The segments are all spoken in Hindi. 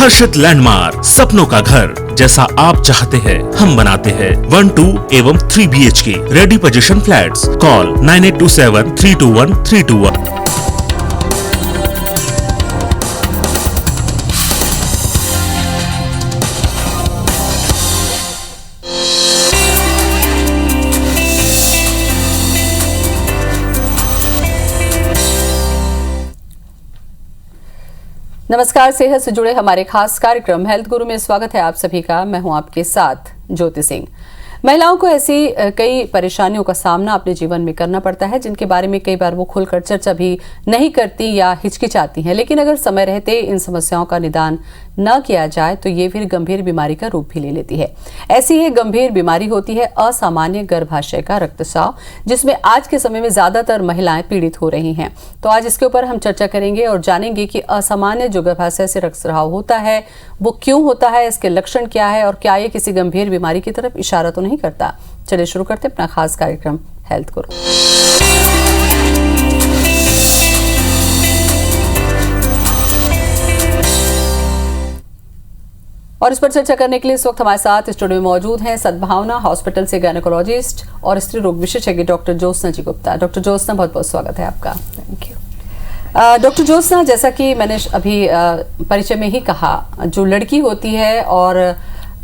हर्षित लैंडमार्क, सपनों का घर जैसा आप चाहते हैं हम बनाते हैं। 1, 2 एवं 3 BHK ready position flats. Call 9827321321। नमस्कार, सेहत से जुड़े हमारे खास कार्यक्रम हेल्थ गुरु में स्वागत है आप सभी का। मैं हूं आपके साथ ज्योति सिंह। महिलाओं को ऐसी कई परेशानियों का सामना अपने जीवन में करना पड़ता है जिनके बारे में कई बार वो खुलकर चर्चा भी नहीं करती या हिचकिचाती हैं। लेकिन अगर समय रहते इन समस्याओं का निदान न किया जाए तो ये फिर गंभीर बीमारी का रूप भी ले लेती है। ऐसी ही गंभीर बीमारी होती है असामान्य गर्भाशय का रक्तस्राव, जिसमें आज के समय में ज्यादातर महिलाएं पीड़ित हो रही हैं। तो आज इसके ऊपर हम चर्चा करेंगे और जानेंगे कि असामान्य जो गर्भाशय से रक्तस्राव होता है वो क्यों होता है, इसके लक्षण क्या है और क्या ये किसी गंभीर बीमारी की तरफ इशारा तो नहीं करता। चलिए शुरू करते अपना खास कार्यक्रम हेल्थ गुरु। और इस पर चर्चा करने के लिए इस वक्त हमारे साथ स्टूडियो में मौजूद हैं सद्भावना हॉस्पिटल से गायनेकोलॉजिस्ट और स्त्री रोग विशेषज्ञ डॉक्टर ज्योत्सना जी गुप्ता। डॉक्टर ज्योत्सना, बहुत बहुत स्वागत है आपका। Thank you. डॉक्टर ज्योत्सना, जैसा कि मैंने अभी परिचय में ही कहा, जो लड़की होती है और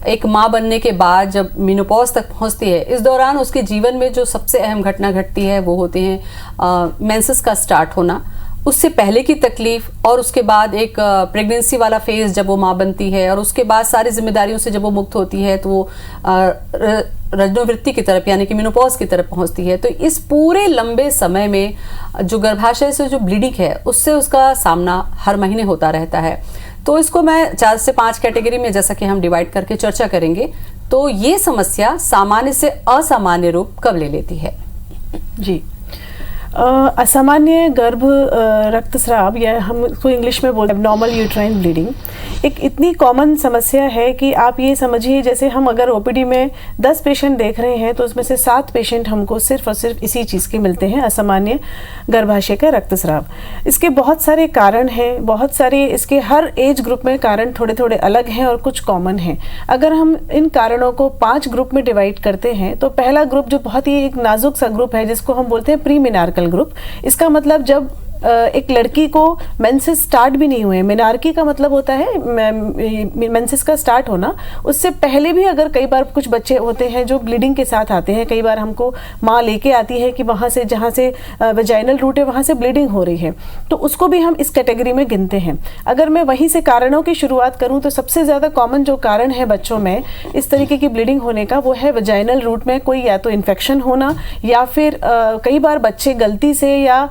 एक माँ बनने के बाद जब मेनोपॉज तक पहुंचती है, इस दौरान उसके जीवन में जो सबसे अहम घटना घटती है वो होते हैं मेंसेस का स्टार्ट होना, उससे पहले की तकलीफ और उसके बाद एक प्रेगनेंसी वाला फेज जब वो माँ बनती है और उसके बाद सारी जिम्मेदारियों से जब वो मुक्त होती है तो वो रजोवृत्ति की तरफ यानी कि मेनोपॉज की तरफ पहुंचती है। तो इस पूरे लंबे समय में जो गर्भाशय से जो ब्लीडिंग है उससे उसका सामना हर महीने होता रहता है। तो इसको मैं 4 से 5 कैटेगरी में जैसा कि हम डिवाइड करके चर्चा करेंगे। तो ये समस्या सामान्य से असामान्य रूप कब ले लेती है? जी, असामान्य गर्भ रक्तस्राव या हम इसको इंग्लिश में बोलते हैं एब्नॉर्मल यूट्राइन ब्लीडिंग, एक इतनी कॉमन समस्या है कि आप ये समझिए जैसे हम अगर ओपीडी में 10 पेशेंट देख रहे हैं तो उसमें से 7 पेशेंट हमको सिर्फ और सिर्फ इसी चीज़ के मिलते हैं, असामान्य गर्भाशय का रक्तस्राव। इसके बहुत सारे कारण हैं, बहुत सारे इसके हर एज ग्रुप में कारण थोड़े थोड़े अलग हैं और कुछ कॉमन हैं। अगर हम इन कारणों को 5 ग्रुप में डिवाइड करते हैं तो पहला ग्रुप जो बहुत ही एक नाजुक सा ग्रुप है जिसको हम बोलते हैं प्री मेनार्कल ग्रुप। इसका मतलब जब एक लड़की को मेंसेस स्टार्ट भी नहीं हुए, मेनार्की का मतलब होता है मेंसेस का स्टार्ट होना, उससे पहले भी अगर कई बार कुछ बच्चे होते हैं जो ब्लीडिंग के साथ आते हैं, कई बार हमको माँ लेके आती है कि वहाँ से जहाँ से वेजाइनल रूट है वहाँ से ब्लीडिंग हो रही है, तो उसको भी हम इस कैटेगरी में गिनते हैं। अगर मैं वहीं से कारणों की शुरुआत करूँ तो सबसे ज़्यादा कॉमन जो कारण है बच्चों में इस तरीके की ब्लीडिंग होने का वो है वेजाइनल रूट में कोई या तो इन्फेक्शन होना या फिर कई बार बच्चे गलती से या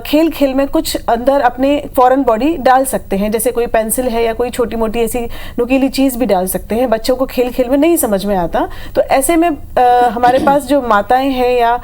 खेल खेल में कुछ अंदर अपने फॉरेन बॉडी डाल सकते हैं, जैसे कोई पेंसिल है या कोई छोटी मोटी ऐसी नुकीली चीज़ भी डाल सकते हैं। बच्चों को खेल खेल में नहीं समझ में आता, तो ऐसे में हमारे पास जो माताएं हैं या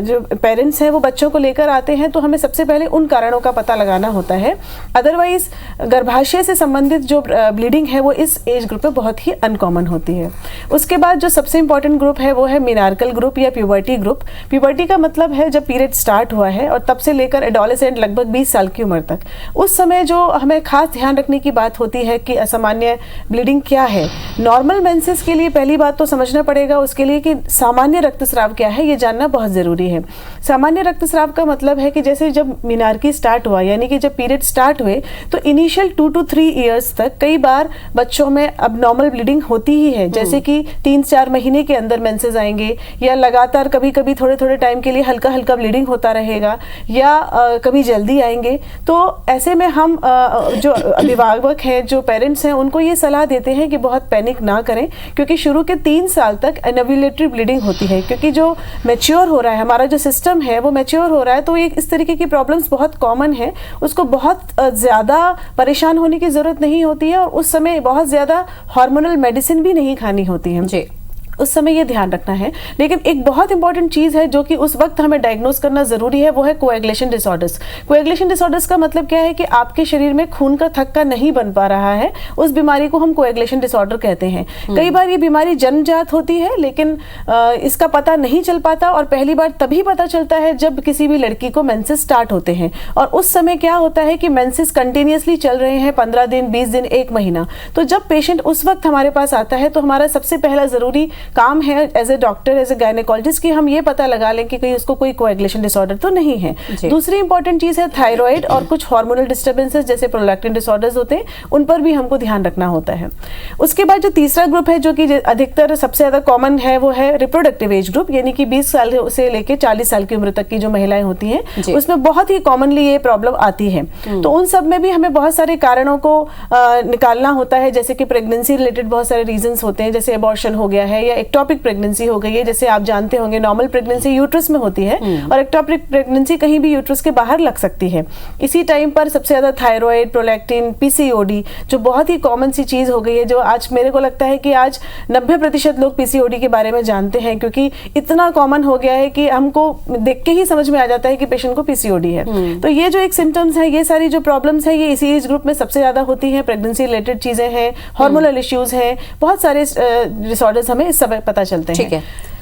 जो पेरेंट्स हैं वो बच्चों को लेकर आते हैं, तो हमें सबसे पहले उन कारणों का पता लगाना होता है। अदरवाइज गर्भाशय से संबंधित जो ब्लीडिंग है वो इस एज ग्रुप में बहुत ही अनकॉमन होती है। उसके बाद जो सबसे इंपॉर्टेंट ग्रुप है वो है मेनार्कल ग्रुप या प्यूबर्टी ग्रुप। प्यूबर्टी का मतलब है जब पीरियड स्टार्ट हुआ है और तब से लेकर एडोलेसेंट लगभग 20 साल की उम्र तक, उस समय जो हमें खास ध्यान रखने की बात होती है कि असामान्य ब्लीडिंग क्या है। नॉर्मल मेंसेस के लिए पहली बात तो समझना पड़ेगा उसके लिए कि सामान्य रक्तस्राव क्या है, ये जानना बहुत ज़रूरी है। सामान्य रक्तस्राव का मतलब है कि जैसे जब मेनार्की स्टार्ट हुआ यानी कि जब पीरियड स्टार्ट हुए तो इनिशियल 2 to 3 ईयर्स तक कई बार बच्चों में अबनॉर्मल ब्लीडिंग होती ही है, जैसे कि 3-4 महीने के अंदर मेंसेस आएंगे या लगातार कभी कभी थोड़े थोड़े टाइम के लिए हल्का हल्का ब्लीडिंग होता रहेगा या कभी जल्दी आएंगे। तो ऐसे में हम जो अभिभावक हैं, जो पेरेंट्स हैं, उनको ये सलाह देते हैं कि बहुत पैनिक ना करें, क्योंकि शुरू के 3 साल तक एनोव्यूलेटरी ब्लीडिंग होती है, क्योंकि जो मैच्योर हो रहा है हमारा जो सिस्टम है वो मैच्योर हो रहा है। तो ये इस तरीके की प्रॉब्लम्स बहुत कॉमन है, उसको बहुत ज़्यादा परेशान होने की ज़रूरत नहीं होती है और उस समय बहुत ज़्यादा हार्मोनल मेडिसिन भी नहीं खानी होती है। जी। उस समय ये ध्यान रखना है। लेकिन एक बहुत इंपॉर्टेंट चीज है जो कि उस वक्त हमें डायग्नोस करना जरूरी है, वो है कोएगुलेशन डिसऑर्डर्स। कोएगुलेशन डिसऑर्डर्स का मतलब क्या है कि आपके शरीर में खून का थक्का नहीं बन पा रहा है, उस बीमारी को हम कोएगुलेशन डिसऑर्डर कहते हैं। कई बार ये बीमारी जन्मजात होती है, लेकिन इसका पता नहीं चल पाता, और पहली बार तभी पता चलता है जब किसी भी लड़की को मेंसेस स्टार्ट होते हैं। और उस समय क्या होता है कि मेंसेस कंटिन्यूअसली चल रहे हैं, 15 दिन, 20 दिन, 1 महीना। तो जब पेशेंट उस वक्त हमारे पास आता है तो हमारा सबसे पहला जरूरी काम है as a doctor, as a gynaecologist, कि हम ये पता लगा लें कि कहीं उसको कोई कोएगुलेशन डिसऑर्डर तो नहीं है। दूसरी इंपॉर्टेंट चीज है थायराइड और कुछ हार्मोनल डिस्टर्बेंसेस जैसे प्रोलैक्टिन डिसऑर्डर्स होते हैं, उन पर भी हमको ध्यान रखना होता है। उसके बाद जो तीसरा ग्रुप है जो कि अधिकतर सबसे ज्यादा कॉमन है, वो है रिप्रोडक्टिव एज ग्रुप, यानी कि 20 साल से लेकर 40 साल की उम्र तक की जो महिलाएं होती हैं, उसमें बहुत ही कॉमनली ये प्रॉब्लम आती है। तो उन सब में भी हमें बहुत सारे कारणों को निकालना होता है, जैसे कि प्रेगनेंसी रिलेटेड बहुत सारे रीजंस होते हैं, जैसे अबॉर्शन हो गया है या एक्टोपिक प्रेगनेंसी हो गई है। जैसे आप जानते होंगे नॉर्मल प्रेगनेंसी यूट्रस में होती है और एक्टोपिक प्रेगनेंसी कहीं भी यूट्रस के बाहर लग सकती है। इसी टाइम पर सबसे ज्यादा थायराइड, प्रोलैक्टिन, पीसीओडी जो बहुत ही कॉमन सी चीज हो गई है, जो आज मेरे को लगता है कि आज 90% लोग पीसीओडी के बारे में जानते हैं, क्योंकि इतना कॉमन हो गया है कि हमको देख के ही समझ में आ जाता है कि पेशेंट को पीसीओडी है। तो ये जो एक सिम्टम्स है, ये सारी जो प्रॉब्लम्स है, ये इसी एज ग्रुप में सबसे ज्यादा होती है। प्रेगनेंसी रिलेटेड चीजें हैं, हार्मोनल इश्यूज हैं, बहुत सारे डिसऑर्डर्स हमें इस समय पता चलते हैं। ठीक है।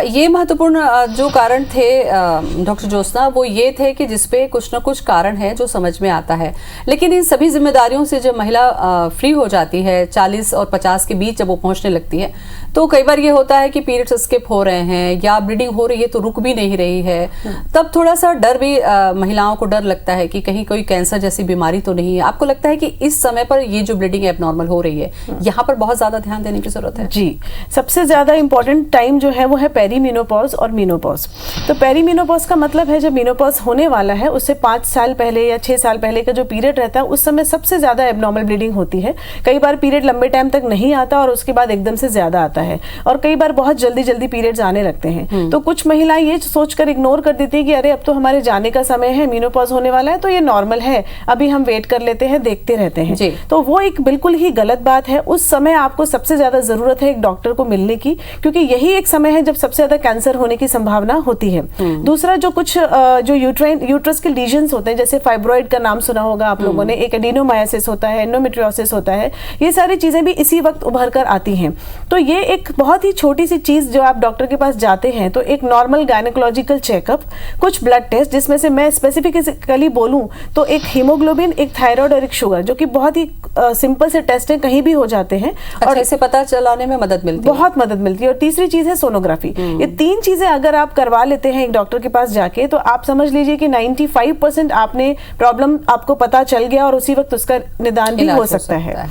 ये महत्वपूर्ण जो कारण थे डॉक्टर ज्योत्सना, वो ये थे कि जिसपे कुछ ना कुछ कारण है जो समझ में आता है, लेकिन इन सभी जिम्मेदारियों से जब महिला फ्री हो जाती है, 40 और 50 के बीच जब वो पहुंचने लगती है, तो कई बार ये होता है कि पीरियड्स स्किप हो रहे हैं या ब्लीडिंग हो रही है तो रुक भी नहीं रही है। तब थोड़ा सा डर भी महिलाओं को डर लगता है कि कहीं कोई कैंसर जैसी बीमारी तो नहीं है। आपको लगता है कि इस समय पर ये जो ब्लीडिंग एबनॉर्मल हो रही है, यहाँ पर बहुत ज्यादा ध्यान देने की जरूरत है? जी, सबसे ज्यादा इंपॉर्टेंट टाइम जो है वो है पेरीमीनोपॉज और मीनोपॉज। तो पेरीमीनोपॉज का मतलब है जब मीनोपॉज होने वाला है उससे 5 साल पहले या 6 साल पहले का जो पीरियड रहता है, उस समय सबसे ज्यादा एबनॉर्मल ब्लीडिंग होती है। कई बार पीरियड लंबे टाइम तक नहीं आता और उसके बाद एकदम से ज्यादा आता है, और कई बार बहुत जल्दी जल्दी पीरियड्स आने लगते हैं। तो कुछ महिलाएं ये सोचकर इग्नोर कर देती है कि अरे अब तो हमारे जाने का समय है, मीनोपॉज होने वाला है, तो ये नॉर्मल है, अभी हम वेट कर लेते हैं, देखते रहते हैं। तो वो एक बिल्कुल ही गलत बात है। उस समय आपको सबसे ज्यादा जरूरत है एक डॉक्टर को मिलने की, क्योंकि यही एक समय है जब सबसे ज्यादा कैंसर होने की संभावना होती है। दूसरा, जो कुछ जो यूट्रस के लीजन्स होते हैं, जैसे फाइब्रॉइड का नाम सुना होगा आप लोगों ने, एक एडिनोमायोसिस होता है, एंडोमेट्रियोसिस होता है, ये सारी चीजें भी इसी वक्त उभर कर आती हैं। तो ये एक बहुत ही छोटी सी चीज, जो आप डॉक्टर के पास जाते हैं तो एक नॉर्मल गायनेकोलॉजिकल चेकअप, कुछ ब्लड टेस्ट, जिसमें से मैं स्पेसिफिकली बोलूं तो एक हीमोग्लोबिन, एक थायराइड और एक शुगर, जो कि बहुत ही सिंपल से टेस्ट है, कहीं भी हो जाते हैं। और इसे पता चलाने में मदद मिलती है, बहुत मदद मिलती है। और तीसरी चीज है सोनोग्राफी। ये 3 चीजें अगर आप करवा लेते हैं एक डॉक्टर के पास जाके, तो आप समझ लीजिए कि 95% आपने प्रॉब्लम आपको पता चल गया और उसी वक्त उसका निदान भी हो सकता है।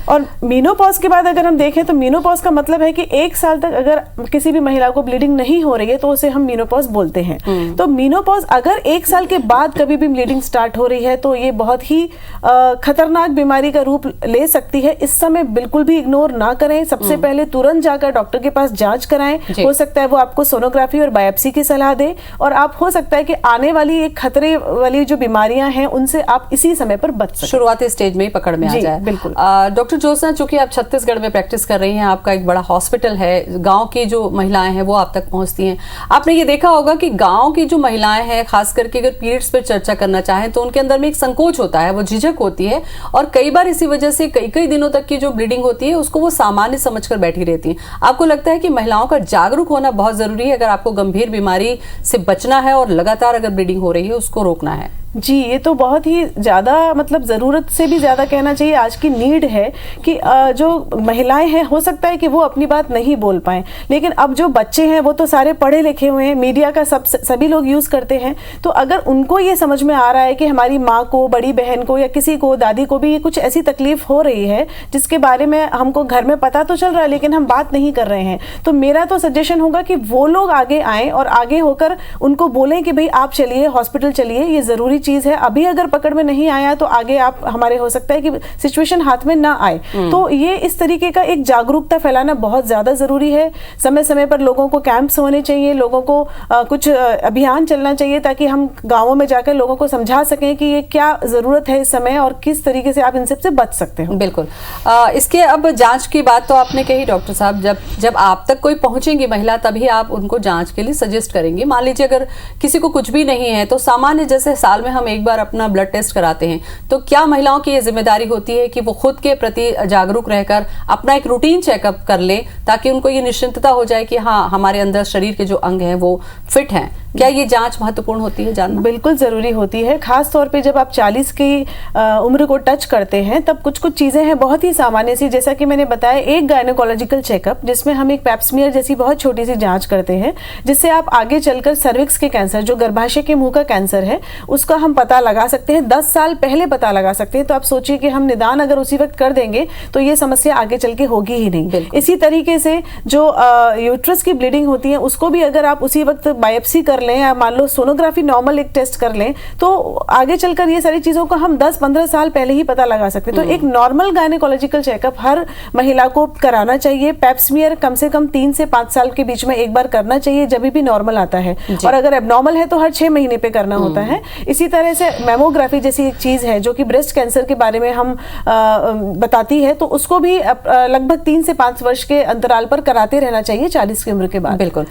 और मीनोपॉज के बाद अगर हम देखें तो मीनोपॉज का मतलब है कि 1 साल तक अगर किसी भी महिला को ब्लीडिंग नहीं हो रही है तो उसे हम मीनोपॉज बोलते हैं। तो मीनोपॉज अगर 1 साल के बाद कभी भी ब्लीडिंग स्टार्ट हो रही है तो ये बहुत ही खतरनाक बीमारी का रूप ले सकती है। इस समय बिल्कुल भी इग्नोर ना करें, सबसे पहले तुरंत जाकर डॉक्टर के पास जांच कराएं। हो सकता है वो आपको सोनोग्राफी और बायोप्सी की सलाह दे, और आप हो सकता है कि आने वाली एक खतरे वाली जो बीमारियां हैं उनसे आप इसी समय पर बच सकें, शुरुआती स्टेज में ही पकड़ में आ जाए। बिल्कुल। डॉक्टर ज्योत्सना, चूंकि आप छत्तीसगढ़ में प्रैक्टिस कर रही हैं, आपका एक बड़ा हॉस्पिटल है, गांव की जो महिलाएं हैं वो आप तक पहुंचती हैं। आपने ये देखा होगा कि गांव की जो महिलाएं हैं, खास करके अगर पीरियड्स पर चर्चा करना चाहें तो उनके अंदर में एक संकोच होता है, वो झिझक होती है, और कई बार इसी वजह से कई दिनों तक की जो ब्लीडिंग होती है उसको वो सामान्य समझकर बैठी रहती है। आपको लगता है कि महिलाओं का जागरूक होना बहुत जरूरी है अगर आपको गंभीर बीमारी से बचना है और लगातार अगर ब्लीडिंग हो रही है उसको रोकना है? जी, ये तो बहुत ही ज़्यादा, मतलब ज़रूरत से भी ज़्यादा कहना चाहिए, आज की नीड है कि जो महिलाएं हैं हो सकता है कि वो अपनी बात नहीं बोल पाएं, लेकिन अब जो बच्चे हैं वो तो सारे पढ़े लिखे हुए हैं, मीडिया का सभी लोग यूज़ करते हैं। तो अगर उनको ये समझ में आ रहा है कि हमारी माँ को, बड़ी बहन को या किसी को, दादी को भी ये कुछ ऐसी तकलीफ हो रही है जिसके बारे में हमको घर में पता तो चल रहा है लेकिन हम बात नहीं कर रहे हैं, तो मेरा तो सजेशन होगा कि वो लोग आगे आएँ और आगे होकर उनको बोलें कि भाई आप चलिए हॉस्पिटल चलिए, ये ज़रूरी चीज है, अभी अगर पकड़ में नहीं आया तो आगे आप हमारे हो सकता है कि सिचुएशन हाथ में ना आए। तो ये इस तरीके का एक जागरूकता फैलाना बहुत ज्यादा जरूरी है। समय समय पर लोगों को कैंप्स होने चाहिए, लोगों को कुछ अभियान चलना चाहिए ताकि हम गाँवों में जाकर लोगों को समझा सकें कि ये क्या जरूरत है इस समय और किस तरीके से आप इन सब से बच सकते हो। बिल्कुल। इसके अब जांच की बात तो आपने कही डॉक्टर साहब, जब आप तक कोई पहुंचेंगी महिला तभी आप उनको जांच के लिए सजेस्ट करेंगे। मान लीजिए अगर किसी को कुछ भी नहीं है तो सामान्य जैसे साल में हम एक बार अपना ब्लड टेस्ट कराते हैं, तो क्या महिलाओं की ये जिम्मेदारी होती है कि वो खुद के प्रति जागरूक रहकर अपना एक रूटीन चेकअप कर ले ताकि उनको ये निश्चिंतता हो जाए कि हाँ हमारे अंदर शरीर के जो अंग हैं वो फिट हैं? क्या ये जांच महत्वपूर्ण होती है जानना? बिल्कुल जरूरी होती है, खास तौर पे जब आप 40 की उम्र को टच करते हैं तब कुछ कुछ चीजें हैं बहुत ही सामान्य सी, जैसा कि मैंने बताया एक गायनोकोलॉजिकल चेकअप जिसमें हम एक पैप्समियर जैसी बहुत छोटी सी जांच करते हैं, जिससे आप आगे चलकर सर्विक्स के कैंसर जो गर्भाशय के मुंह का कैंसर है उसका हम पता लगा सकते हैं, 10 साल पहले पता लगा सकते हैं। तो आप सोचिए कि हम निदान अगर उसी वक्त कर देंगे तो ये समस्या आगे चल के होगी ही नहीं। इसी तरीके से जो यूट्रस की ब्लीडिंग होती है उसको भी अगर आप उसी वक्त बायोप्सी कर लें या मान लो सोनोग्राफी नॉर्मल एक टेस्ट कर लें तो आगे चलकर ये सारी चीजों को हम 10-15 साल पहले ही पता लगा सकते हैं। तो एक नॉर्मल गायनेकोलॉजिकल चेकअप हर महिला को कराना चाहिए। पैप्समियर कम से कम 3 से 5 साल के बीच में एक बार करना चाहिए जब भी नॉर्मल आता है, और अगर एबनॉर्मल है तो हर 6 महीने पे करना होता है। इसी तरह से मेमोग्राफी जैसी एक चीज है जो कि ब्रेस्ट कैंसर के बारे में हम बताती है, तो उसको भी लगभग 3 से 5 वर्ष के अंतराल पर कराते रहना चाहिए 40 की उम्र के बाद। बिल्कुल।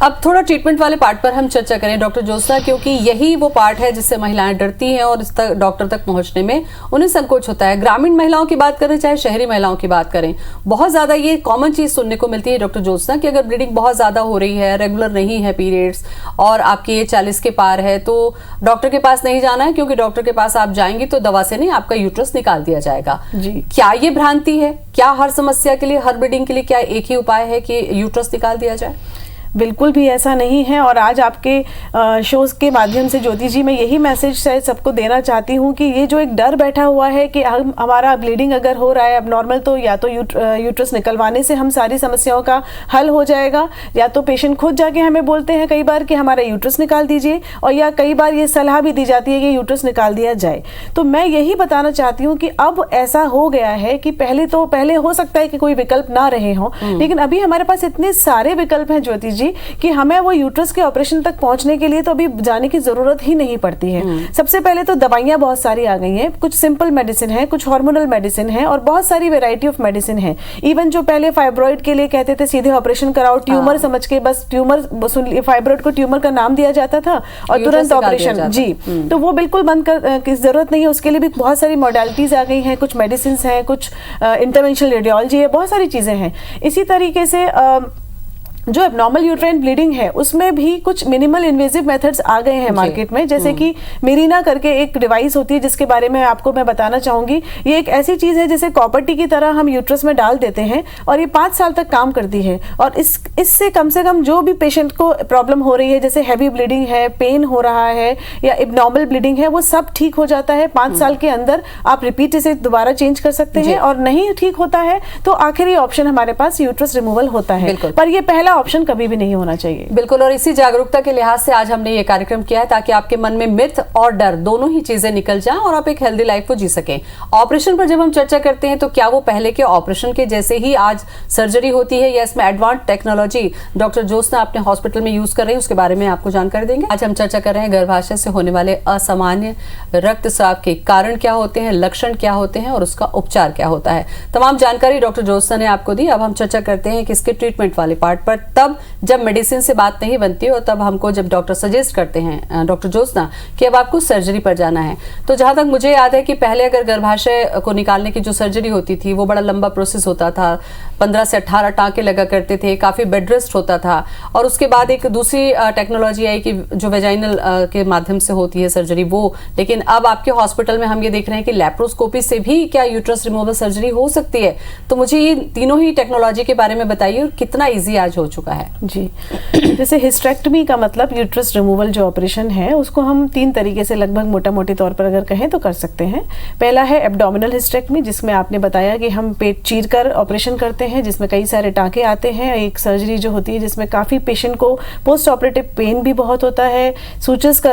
अब थोड़ा ट्रीटमेंट वाले पार्ट पर हम चर्चा करें डॉक्टर ज्योत्सना, क्योंकि यही वो पार्ट है जिससे महिलाएं डरती हैं और इस तक डॉक्टर तक पहुंचने में उन्हें संकोच होता है। ग्रामीण महिलाओं की बात करें चाहे शहरी महिलाओं की बात करें, बहुत ज्यादा ये कॉमन चीज सुनने को मिलती है डॉक्टर ज्योत्सना कि अगर ब्लीडिंग बहुत ज्यादा हो रही है, रेगुलर नहीं है पीरियड्स और आपकी ये 40 के पार है तो डॉक्टर के पास नहीं जाना है, क्योंकि डॉक्टर के पास आप जाएंगी तो दवा से नहीं आपका यूट्रस निकाल दिया जाएगा। जी। क्या ये भ्रांति है? क्या हर समस्या के लिए, हर ब्लीडिंग के लिए क्या एक ही उपाय है कि यूट्रस निकाल दिया जाए? बिल्कुल भी ऐसा नहीं है। और आज आपके शोज के माध्यम से ज्योति जी मैं यही मैसेज शायद सबको देना चाहती हूँ कि ये जो एक डर बैठा हुआ है कि हमारा ब्लीडिंग अगर हो रहा है अब नॉर्मल तो या तो यूट्रस निकलवाने से हम सारी समस्याओं का हल हो जाएगा, या तो पेशेंट खुद जाके हमें बोलते हैं कई बार कि हमारा यूट्रस निकाल दीजिए, और या कई बार ये सलाह भी दी जाती है कि यूट्रस निकाल दिया जाए। तो मैं यही बताना चाहती हूँ कि अब ऐसा हो गया है कि पहले हो सकता है कि कोई विकल्प ना रहे हो, लेकिन अभी हमारे पास इतने सारे विकल्प हैं ज्योति जी कि हमें वो यूट्रस के ऑपरेशन तक पहुंचने के लिए तो अभी जाने की जरूरत ही नहीं पड़ती है। सबसे पहले तो दवाइयां बहुत सारी आ गई हैं, कुछ सिंपल मेडिसिन है, कुछ हार्मोनल मेडिसिन है और बहुत सारी वैरायटी ऑफ मेडिसिन है। इवन जो पहले फाइब्रॉइड के लिए कहते थे सीधे ऑपरेशन कराओ, ट्यूमर समझ के बस ट्यूमर, फाइब्रॉइड को ट्यूमर का नाम दिया जाता था और तुरंत ऑपरेशन। जी, तो वो बिल्कुल बंद की जरूरत नहीं है। उसके लिए भी बहुत सारी मॉडलिटीज आ गई हैं, कुछ मेडिसिन है, कुछ इंटरवेंशनल रेडियोलॉजी है, बहुत सारी चीजें हैं। इसी तरीके से जो एबनॉर्मल यूट्राइन ब्लीडिंग है उसमें भी कुछ मिनिमल इन्वेजिव मेथड्स आ गए हैं मार्केट में, जैसे कि मेरिना करके एक डिवाइस होती है जिसके बारे में आपको मैं बताना चाहूंगी। ये एक ऐसी चीज है जैसे कॉपर टी की तरह हम यूट्रस में डाल देते हैं और ये 5 साल तक काम करती है, और इससे कम से कम जो भी पेशेंट को प्रॉब्लम हो रही है, जैसे हैवी ब्लीडिंग है, पेन हो रहा है या एबनॉर्मल ब्लीडिंग है, वो सब ठीक हो जाता है 5 साल के अंदर। आप रिपीट इसे दोबारा चेंज कर सकते हैं, और नहीं ठीक होता है तो आखिरी ऑप्शन हमारे पास यूट्रस रिमूवल होता है, पर ये पहला ऑप्शन कभी भी नहीं होना चाहिए। बिल्कुल, और इसी जागरूकता के लिहाज से आज हमने ये कार्यक्रम किया है ताकि आपके मन में मिथ और डर दोनों ही चीजें निकल जाएं और आप एक हेल्दी लाइफ को जी सकें। ऑपरेशन पर जब हम चर्चा करते हैं तो क्या वो पहले के ऑपरेशन के जैसे ही आज सर्जरी होती है या इसमें एडवांस टेक्नोलॉजी डॉक्टर ज्योत्सना अपने हॉस्पिटल में यूज कर रही है, उसके बारे में आपको जानकारी देंगे। आज हम चर्चा कर रहे हैं गर्भाशय से होने वाले असामान्य रक्तस्राव के कारण क्या होते हैं, लक्षण क्या होते हैं और उसका उपचार क्या होता है। तमाम जानकारी डॉक्टर ज्योत्सना ने आपको दी। अब हम चर्चा करते हैं कि इसके ट्रीटमेंट वाले पार्ट पर, तब जब मेडिसिन से बात नहीं बनती और तब हमको जब डॉक्टर सजेस्ट करते हैं डॉक्टर ज्योत्सना कि अब आपको सर्जरी पर जाना है। तो जहां तक मुझे याद है कि पहले अगर गर्भाशय को निकालने की जो सर्जरी होती थी वो बड़ा लंबा प्रोसेस होता था, 15 से 18 टाँके लगा करते थे, काफी बेड रेस्ट होता था, और उसके बाद एक दूसरी टेक्नोलॉजी आई कि जो वेजाइनल के माध्यम से होती है सर्जरी वो। लेकिन अब आपके हॉस्पिटल में हम ये देख रहे हैं कि लैप्रोस्कोपी से भी क्या यूट्रस रिमूवल सर्जरी हो सकती है। तो मुझे ये तीनों ही टेक्नोलॉजी के बारे में बताइए और कितना ईजी आज हो चुका है। जी, जैसे हिस्टेरेक्टमी का मतलब यूट्रस रिमूवल जो ऑपरेशन है उसको हम 3 तरीके से लगभग मोटा मोटी तौर पर अगर कहें तो कर सकते हैं। पहला है एब्डोमिनल हिस्टेरेक्टमी, जिसमें आपने बताया कि हम पेट चीर कर ऑपरेशन करते हैं, जिसमें कई सारे टाँके आते हैं। एक सर्जरी जो होती है जिसमें काफ़ी पेशेंट को पोस्ट ऑपरेटिव पेन भी बहुत होता है, सूचर्स का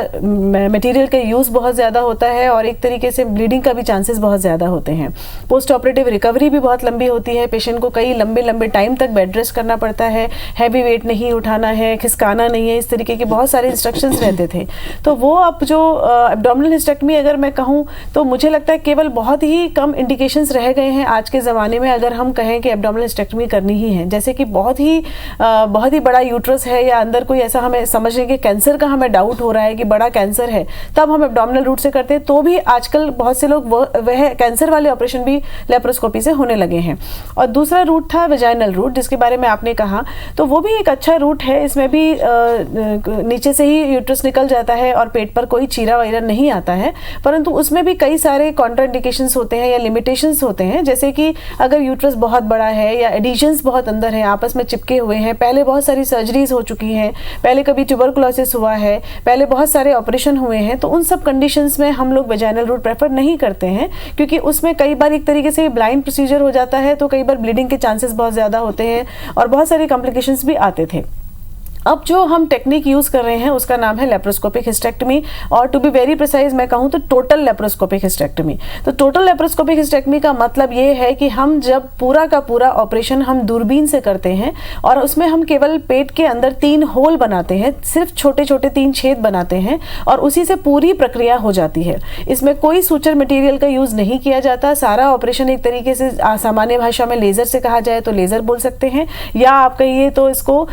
मटेरियल का यूज़ बहुत ज़्यादा होता है और एक तरीके से ब्लीडिंग का भी चांसेस बहुत ज़्यादा होते हैं। पोस्ट ऑपरेटिव रिकवरी भी बहुत लंबी होती है, पेशेंट को कई लंबे लंबे टाइम तक बेड रेस्ट करना पड़ता है, हैवी वेट नहीं उठाना है, खिसकाना नहीं है, इस तरीके के बहुत सारे इंस्ट्रक्शंस रहते थे। तो वो अब जो एब्डोमिनल हिस्टेरेक्टमी अगर मैं कहूँ तो मुझे लगता है केवल बहुत ही कम इंडिकेशंस रह गए हैं आज के ज़माने में अगर हम कहें कि एब्डोमिनल हिस्टेरेक्टमी करनी ही है। जैसे कि बहुत ही बड़ा यूट्रस है या अंदर कोई ऐसा हमें समझने कि कैंसर का हमें डाउट हो रहा है कि बड़ा कैंसर है, तब हम एब्डोमिनल रूट से करते हैं। तो भी आजकल बहुत से लोग वह कैंसर वाले ऑपरेशन भी लेप्रोस्कोपी से होने लगे हैं। और दूसरा रूट था वेजाइनल रूट, जिसके बारे में आपने कहा, तो वो भी एक अच्छा रूट है। इसमें भी नीचे से ही यूट्रस निकल जाता है और पेट पर कोई चीरा वगैरह नहीं आता है, परंतु उसमें भी कई सारे कॉन्ट्राइंडिकेशंस होते हैं या लिमिटेशंस होते हैं। जैसे कि अगर यूट्रस बहुत बड़ा है या एडिशंस बहुत अंदर है, आपस में चिपके हुए हैं, पहले बहुत सारी सर्जरीज हो चुकी हैं, पहले कभी ट्यूबरकुलोसिस हुआ है, पहले बहुत सारे ऑपरेशन हुए हैं, तो उन सब कंडीशंस में हम लोग वेजाइनल रूट प्रेफर नहीं करते हैं, क्योंकि उसमें कई बार एक तरीके से ब्लाइंड प्रोसीजर हो जाता है, तो कई बार ब्लीडिंग के चांसेस बहुत ज़्यादा होते हैं और बहुत सारी कॉम्प्लिकेशंस भी आते थे। अब जो हम टेक्निक यूज़ कर रहे हैं उसका नाम है लेप्रोस्कोपिक हिस्टेरेक्टमी, और टू बी वेरी प्रिसाइज मैं कहूँ तो टोटल लेप्रोस्कोपिक हिस्टेरेक्टमी। तो टोटल लेप्रोस्कोपिक हिस्टेरेक्टमी का मतलब ये है कि हम जब पूरा का पूरा ऑपरेशन हम दूरबीन से करते हैं और उसमें हम केवल पेट के अंदर 3 होल बनाते हैं, सिर्फ छोटे छोटे 3 छेद बनाते हैं और उसी से पूरी प्रक्रिया हो जाती है। इसमें कोई सूचर मटेरियल का यूज़ नहीं किया जाता। सारा ऑपरेशन एक तरीके से सामान्य भाषा में लेज़र से कहा जाए तो लेज़र बोल सकते हैं, या आप कहिए तो इसको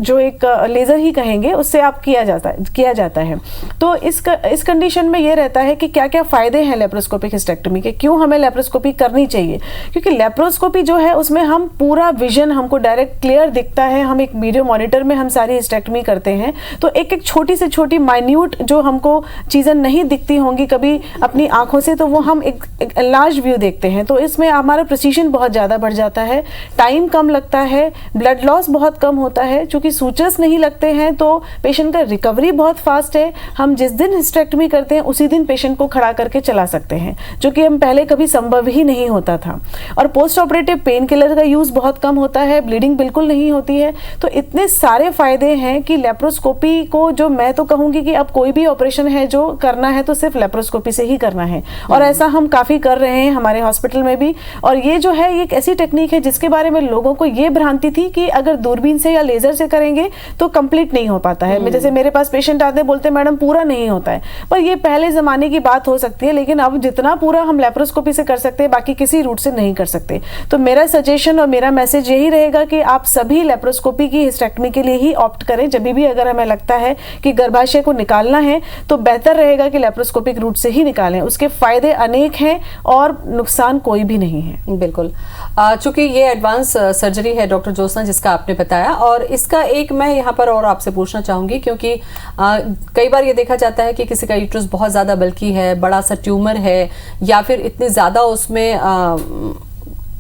जो एक लेज़र ही कहेंगे, उससे आप किया जाता है। तो इस कंडीशन में ये रहता है कि क्या क्या फ़ायदे हैं लेप्रोस्कोपिक हिस्टेरेक्टमी के, क्यों हमें लेप्रोस्कोपी करनी चाहिए। क्योंकि लेप्रोस्कोपी जो है उसमें हम पूरा विजन हमको डायरेक्ट क्लियर दिखता है। हम एक वीडियो मॉनिटर में हम सारी हिस्टेरेक्टमी करते हैं, तो एक एक छोटी से छोटी माइन्यूट जो हमको चीज़ें नहीं दिखती होंगी कभी अपनी आंखों से, तो वो हम एक लार्ज व्यू देखते हैं। तो इसमें हमारा प्रिसीजन बहुत ज़्यादा बढ़ जाता है, टाइम कम लगता है, ब्लड लॉस बहुत कम होता है। चूँकि सूचर्स नहीं लगते हैं तो पेशेंट का रिकवरी बहुत फास्ट है। हम जिस दिन हिस्टेरेक्टमी करते हैं उसी दिन पेशेंट को खड़ा करके चला सकते हैं, जो कि हम पहले कभी संभव ही नहीं होता था। और पोस्ट ऑपरेटिव पेन किलर का यूज़ बहुत कम होता है, ब्लीडिंग बिल्कुल नहीं होती है। तो इतने सारे फायदे हैं कि लेप्रोस्कोपी को, जो मैं तो कहूँगी कि अब कोई भी ऑपरेशन है जो करना है तो सिर्फ लेप्रोस्कोपी से ही करना है, और ऐसा हम काफ़ी कर रहे हैं हमारे हॉस्पिटल में भी। और ये जो है ये एक ऐसी टेक्निक है जिसके बारे में लोगों को ये भ्रांति थी कि अगर दूरबीन से या लेज़र से करेंगे तो कंप्लीट नहीं हो पाता है। जैसे मेरे पास पेशेंट आते हैं, बोलते हैं मैडम पूरा नहीं होता है, पर ये पहले जमाने की बात हो सकती है, लेकिन अब जितना पूरा हम लेप्रोस्कोपी से कर सकते हैं बाकी किसी रूट से नहीं कर सकते। तो मेरा सजेशन और मेरा मैसेज यही रहेगा कि आप सभी लेप्रोस्कोपी की हिस्टेरेक्टमी के लिए ही ऑप्ट करें। जब भी अगर हमें लगता है कि गर्भाशय को निकालना है तो बेहतर रहेगा कि लेप्रोस्कोपिक रूट से ही निकालें। उसके फायदे अनेक हैं और नुकसान कोई भी नहीं है। बिल्कुल, चूंकि ये एडवांस सर्जरी है डॉक्टर ज्योत्सना जिसका आपने बताया, और इसका एक मैं यहाँ पर और आपसे पूछना चाहूंगी, क्योंकि कई बार ये देखा जाता है कि किसी का यूट्रस बहुत ज़्यादा बल्की है, बड़ा सा ट्यूमर है, या फिर इतनी ज़्यादा उसमें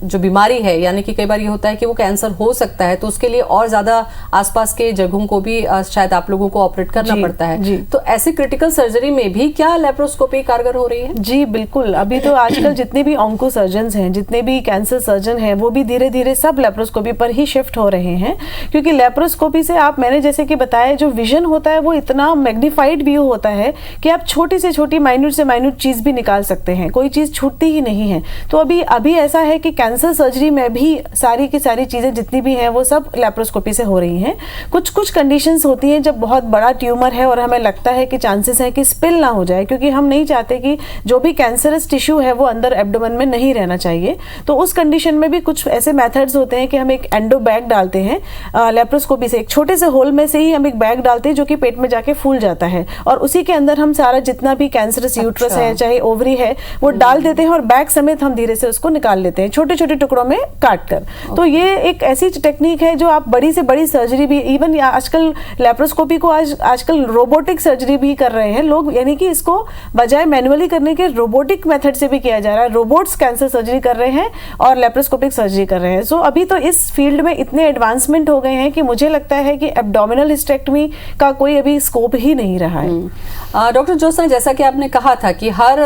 जो बीमारी है, यानी कि कई बार ये होता है कि वो कैंसर हो सकता है, तो उसके लिए और ज्यादा आसपास के जगहों को भी शायद आप लोगों को ऑपरेट करना पड़ता है। तो ऐसी क्रिटिकल सर्जरी में भी क्या लेप्रोस्कोपी कारगर हो रही है? जी बिल्कुल। अभी तो आजकल जितने भी ऑन्को सर्जन्स हैं, जितने भी कैंसर सर्जन हैं, वो भी धीरे धीरे सब लेप्रोस्कोपी पर ही शिफ्ट हो रहे हैं। क्योंकि लेप्रोस्कोपी से मैंने जैसे कि बताया, जो विजन होता है वो इतना मैग्नीफाइड व्यू होता है कि आप छोटी से छोटी माइन्यूट से माइन्यूट चीज भी निकाल सकते हैं, कोई चीज छूटती ही नहीं है। तो अभी ऐसा है कि कैंसर सर्जरी में भी सारी की सारी चीज़ें जितनी भी हैं वो सब लेप्रोस्कोपी से हो रही हैं। कुछ कंडीशंस होती हैं जब बहुत बड़ा ट्यूमर है और हमें लगता है कि चांसेस है कि स्पिल ना हो जाए, क्योंकि हम नहीं चाहते कि जो भी कैंसरस टिश्यू है वो अंदर एब्डोमेन में नहीं रहना चाहिए। तो उस कंडीशन में भी कुछ ऐसे मेथड्स होते हैं कि हम एक एंडो बैग डालते हैं लेप्रोस्कोपी से, एक छोटे से होल में से ही हम एक बैग डालते हैं जो कि पेट में जाके फूल जाता है, और उसी के अंदर हम सारा जितना भी कैंसरस यूट्रस है चाहे ओवरी है वो डाल देते हैं और बैग समेत हम धीरे से उसको निकाल लेते हैं। छोटे छोटे टुकड़ों में काट कर। तो ये एक ऐसी टेक्निक है जो आप बड़ी से बड़ी सर्जरी भी, इवन आजकल लेप्रोस्कोपी को आजकल रोबोटिक सर्जरी भी कर रहे हैं लोग, यानी कि इसको बजाय मैनुअली करने के रोबोटिक मेथड से भी किया जा रहा है। रोबोट्स कैंसर सर्जरी कर रहे हैं और लेप्रोस्कोपिक सर्जरी कर रहे हैं। सो अभी तो इस फील्ड में इतने एडवांसमेंट हो गए हैं कि मुझे लगता है कि एब्डोमिनल हिस्टेक्टमी का कोई अभी स्कोप ही नहीं रहा है। डॉक्टर ज्योत्सना, जैसा कि आपने कहा था कि हर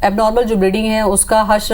एबनॉर्मल जो ब्लीडिंग है उसका हर्ष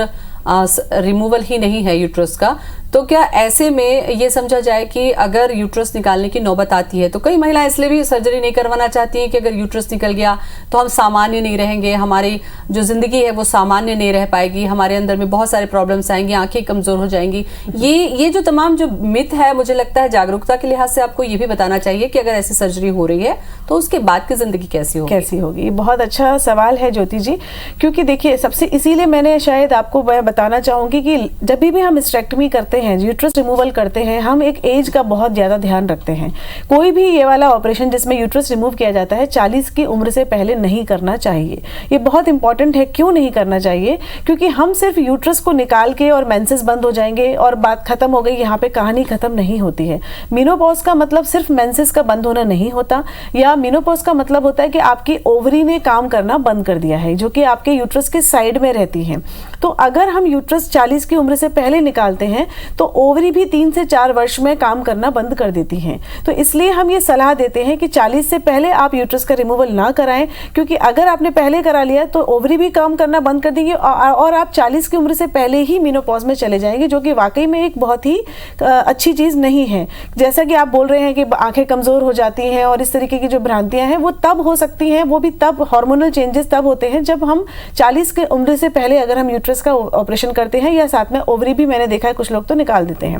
रिमूवल ही नहीं है यूट्रस का, तो क्या ऐसे में ये समझा जाए कि अगर यूट्रस निकालने की नौबत आती है तो कई महिलाएं इसलिए भी सर्जरी नहीं करवाना चाहती हैं कि अगर यूट्रस निकल गया तो हम सामान्य नहीं रहेंगे, हमारी जो जिंदगी है वो सामान्य नहीं रह पाएगी, हमारे अंदर में बहुत सारे प्रॉब्लम्स आएंगी, आंखें कमजोर हो जाएंगी। ये जो तमाम जो मिथ है, मुझे लगता है जागरूकता के लिहाज से आपको ये भी बताना चाहिए कि अगर ऐसी सर्जरी हो रही है तो उसके बाद की जिंदगी कैसी होगी। बहुत अच्छा सवाल है ज्योति जी, क्योंकि देखिए सबसे इसीलिए मैंने शायद आपको मैं बताना चाहूंगी कि जब भी हम हिस्टेक्टमी करते हैं, यूट्रस रिमूवल करते हैं, हम एक एज का बहुत ज्यादा ध्यान रखते हैं। कोई भी ये वाला ऑपरेशन जिसमें यूट्रस रिमूव किया जाता है 40 की उम्र से पहले नहीं करना चाहिए। ये बहुत इंपॉर्टेंट है। क्यों नहीं करना चाहिए? क्योंकि हम सिर्फ यूट्रस को निकाल के और मेंसेस बंद हो जाएंगे और बात खत्म हो गई, यहाँ पे कहानी खत्म नहीं होती है। मेनोपॉज का मतलब सिर्फ मेंसेस का बंद होना नहीं होता, या मेनोपॉज का मतलब होता है कि आपकी ओवरी ने काम करना बंद कर दिया है, जो कि आपके यूट्रस के साइड में रहती है। तो अगर हम यूट्रस 40 की उम्र से पहले निकालते हैं तो ओवरी भी 3 से 4 वर्ष में काम करना बंद कर देती हैं। तो इसलिए हम ये सलाह देते हैं कि 40 से पहले आप यूट्रस का रिमूवल ना कराएं, क्योंकि अगर आपने पहले करा लिया तो ओवरी भी काम करना बंद कर देंगे और आप 40 की उम्र से पहले ही मेनोपॉज में चले जाएंगे, जो कि वाकई में एक बहुत ही अच्छी चीज नहीं है। जैसा कि आप बोल रहे हैं कि आंखें कमजोर हो जाती हैं और इस तरीके की जो भ्रांतियां हैं वो तब हो सकती हैं, वो भी तब हार्मोनल चेंजेस तब होते हैं जब हम 40 की उम्र से पहले अगर हम यूट्रस का ऑपरेशन करते हैं, या साथ में ओवरी भी मैंने देखा है कुछ लोग तो निकाल देते हैं।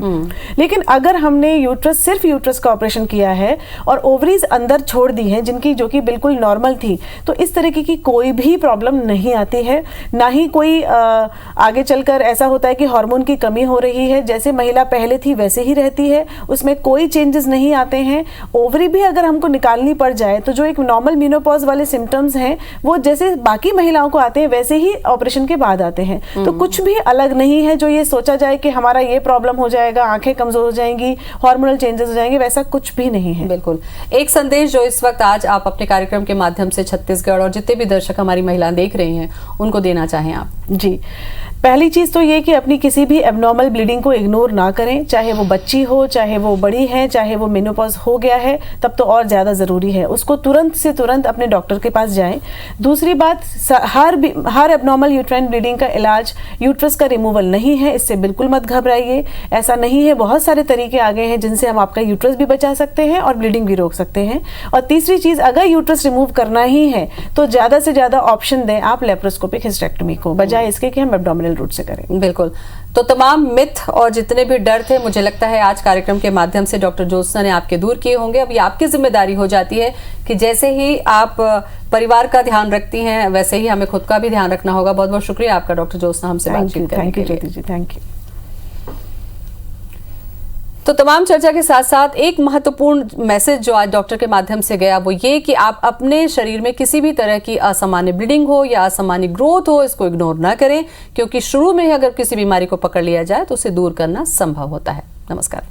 लेकिन अगर हमने सिर्फ यूट्रस का ऑपरेशन किया है और ओवरीज अंदर छोड़ दी हैं जिनकी, जो कि बिल्कुल नॉर्मल थी, तो इस तरीके की कोई भी प्रॉब्लम नहीं आती है। ना ही कोई आगे चलकर ऐसा होता है कि हार्मोन की कमी हो रही है, जैसे महिला पहले थी वैसे ही रहती है, उसमें कोई चेंजेस नहीं आते हैं। ओवरी भी अगर हमको निकालनी पड़ जाए तो जो एक नॉर्मल मेनोपॉज वाले सिम्टम्स हैं वो जैसे बाकी महिलाओं को आते हैं वैसे ही ऑपरेशन के बाद आते हैं। तो कुछ भी अलग नहीं है जो ये सोचा जाए कि हमारा ये प्रॉब्लम हो जाएगा, आंखें कमजोर हो जाएंगी, हार्मोनल चेंजेस हो जाएंगे, वैसा कुछ भी नहीं है। बिल्कुल। एक संदेश जो इस वक्त आज आप अपने कार्यक्रम के माध्यम से छत्तीसगढ़ और जितने भी दर्शक हमारी महिलाएं देख रही हैं उनको देना चाहें आप? जी, पहली चीज तो ये कि अपनी किसी भी एबनॉर्मल ब्लीडिंग को इग्नोर ना करें, चाहे वो बच्ची हो, चाहे वो बड़ी है, चाहे वो मेनोपॉज हो गया है, तब तो और ज्यादा जरूरी है उसको तुरंत से तुरंत अपने डॉक्टर के पास जाएं। दूसरी बात, हर एबनॉर्मल यूट्राइन ब्लीडिंग का इलाज यूट्रस का रिमूवल नहीं है, इससे बिल्कुल मत घबराइए। ऐसा नहीं है, बहुत सारे तरीके आ गए हैं जिनसे हम आपका यूट्रस भी बचा सकते हैं और ब्लीडिंग भी रोक सकते हैं। और तीसरी चीज, अगर यूट्रस रिमूव करना ही है तो ज्यादा से ज्यादा ऑप्शन दें आप लेप्रोस्कोपिक हिस्टेक्टमी को, बजाय इसके कि हम एब्डोमिनल रूट से करें। बिल्कुल। तो तमाम मिथ और जितने भी डर थे, मुझे लगता है आज कार्यक्रम के माध्यम से डॉक्टर ज्योत्सना ने आपके दूर किए होंगे। अब ये आपकी जिम्मेदारी हो जाती है कि जैसे ही आप परिवार का ध्यान रखती हैं वैसे ही हमें खुद का भी ध्यान रखना होगा। बहुत बहुत शुक्रिया आपका डॉक्टर ज्योत्सना हमसे बातचीत करने के लिए। Thank you Jyoti ji, thank you. तो तमाम चर्चा के साथ साथ एक महत्वपूर्ण मैसेज जो आज डॉक्टर के माध्यम से गया वो ये कि आप अपने शरीर में किसी भी तरह की असामान्य ब्लीडिंग हो या असामान्य ग्रोथ हो, इसको इग्नोर ना करें, क्योंकि शुरू में ही अगर किसी बीमारी को पकड़ लिया जाए तो उसे दूर करना संभव होता है। नमस्कार।